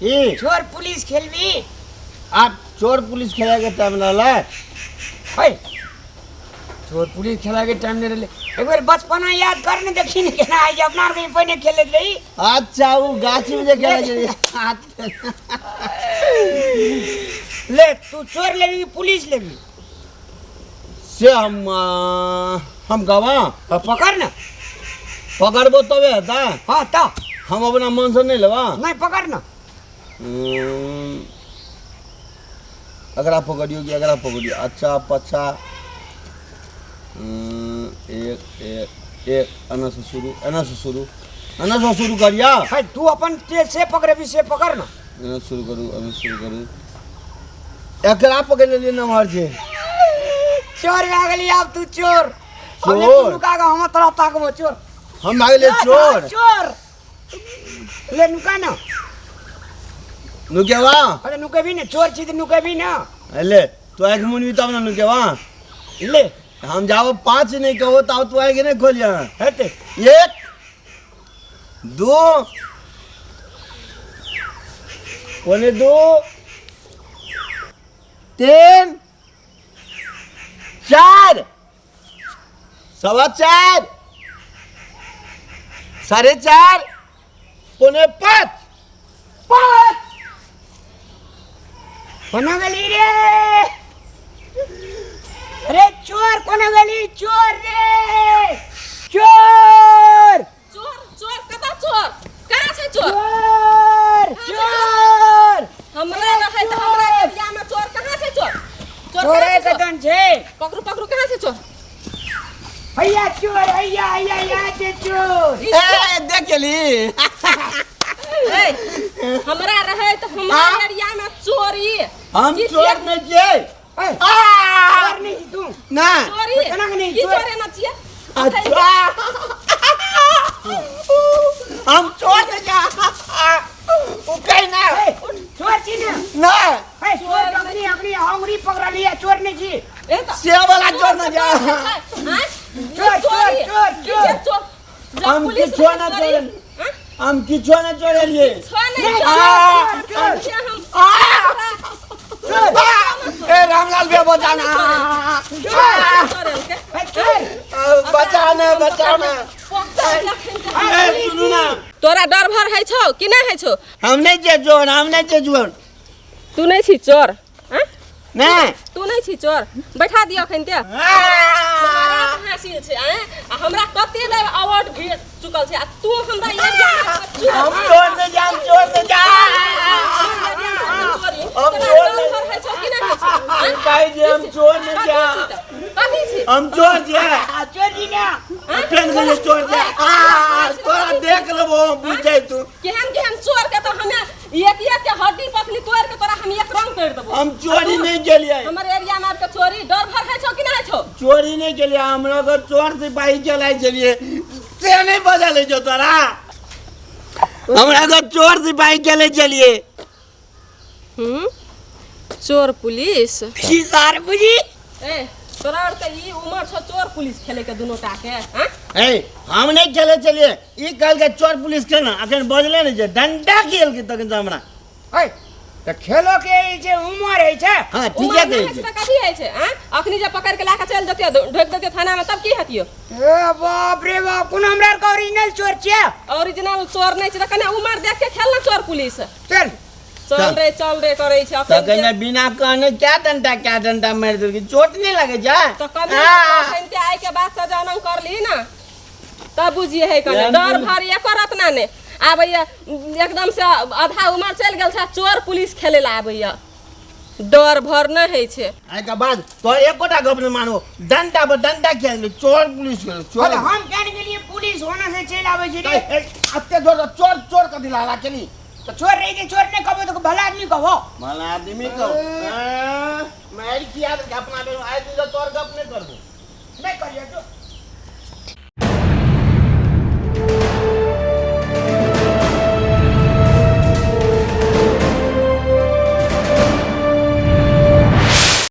ई चोर पुलिस खेलबी आप चोर पुलिस खेला के टाइम रहला है चोर पुलिस खेला के टाइम नहीं रहले एक बार बचपना याद कर ने देखी ने केना आई अपना के पहले खेले रही अच्छा वो गाछी में जे खेला जे ले तू चोर लेबी पुलिस लेबी से हम गवा पकड़ ना पकड़बो तबे हता हां ता हम अपना मन से नहीं लेवा नहीं पकड़ ना अगर पकड़ियो अच्छा पछा एक अना से शुरू करिया है तू अपन से पकड़बी से पकड़ ना अना शुरू करू एकरा पकड़ ले ना मार छे चोर आ गेली अब तू चोर चोर नुका का हम तोरा ताकबो चोर हम आ गेले चोर चोर ले नुका ना नुकेवा अरे नुकेबी ने चोर छी नुकेबी ना ले तो एक मुन भी तब ना नुकेवा ले हम जाओ 5 नहीं कहो तब तू आएगे नहीं खोलिया हटे 1 2 कोने 2 3 4 4:15 4:30 पौने 5 कोना गली रे अरे चोर कोना गली चोर रे चोर चोर कता चोर कहां से चोर चोर हमरा रहे त हमरा एरिया में चोर कहां से चोर रे कदन छे पकड़ू कहां से चोर भैया चोर भैया से चोर ए देखली ए हमरा रहे त हमरा एरिया में चोरी हम चोर नहीं छे चोर नहीं तू ना चोरी कना नहीं चोर ना छिए अच्छा हम चोर नहीं जा ओ कहीं ना चोर छी ना है चोर अपनी हंगरी पकड़ लिया चोर नहीं छी ए त से वाला चोर ना जा चोर हम किछो ना चोरन हम किछो ना चोरलिए ए रामलाल बे बचाना बचाना ए सुनु ना तोरा डर भर है छौ कि नहीं है छौ हम नहीं छे जोर तू नहीं छी चोर हैं नहीं तू नहीं छी चोर बैठा दियो खनते हासिल छे हैं हमरा कते दे अवार्ड भेट चुकल छे आ तू हमरा एरिया हम चोर नहीं जा हम चोर नहीं जा हम चोर नहीं है छौ कि नहीं है छौ काई जे हम चोर नहीं जा कथि छी हम चोर जे चोरी ना ट्रेन के चोर जे तोरा देख लेबो बुझै तू केहन चोर के तो हमें एक के हड्डी पसली तोड़ के तोरा हम एक रंग कर देबो हम चोरी नहीं केलिए हमर एरिया में के चोरी डर भर है छौ कि नहीं छौ चोरी नहीं केलिए हमरा को चोर से बाइक चलाई चलिए से नहीं बजा ले जो तोरा हमरा को चोर से बाइक चले चलिए चोर पुलिस की सार बुझी ए तोरा और त ई उमर छ चोर पुलिस खेले के दुनो टाके हैं ए हम नहीं चले चलिए ई कल के चोर पुलिस खेलना अखन बजले नहीं जे डंडा खेल के तक हमरा है त खेलो के जे उमर है छे हां ठीक है त कथि है छे हैं अखनी जे पकड़ के लाके चल जतियो ढोक देतियो थाना में तब की हतियो ए बाप रे बाप कोन हमरा के ओरिजिनल चोर छे ओरिजिनल चोर नहीं छ त कने उमर देख के खेलना चोर पुलिस चल चल रे करे छ त कने बिना कहने क्या डंडा मार दे चोट नहीं लगे जा त कने खनते आए के बाद सजानन कर ली ना तब बुझिए है कने डर भर ये करत ना ने आबैया एकदम से आधा उमर चल गेल छ चोर पुलिस खेले ला आबैया डर भर न है छे आइ के बाद तो एक गोटा गप न मानो डंडा खेल चोर पुलिस खेल चोर हम कहने के लिए पुलिस होना से चल आवे छी रे अत्ते चोर कथि लाला केली तो चोर रही थी चोर ने कहो तो भला आदमी कहो भला आदमी कहो मार किया अपना आइ तू चोर गप नहीं करबो नहीं करियो तो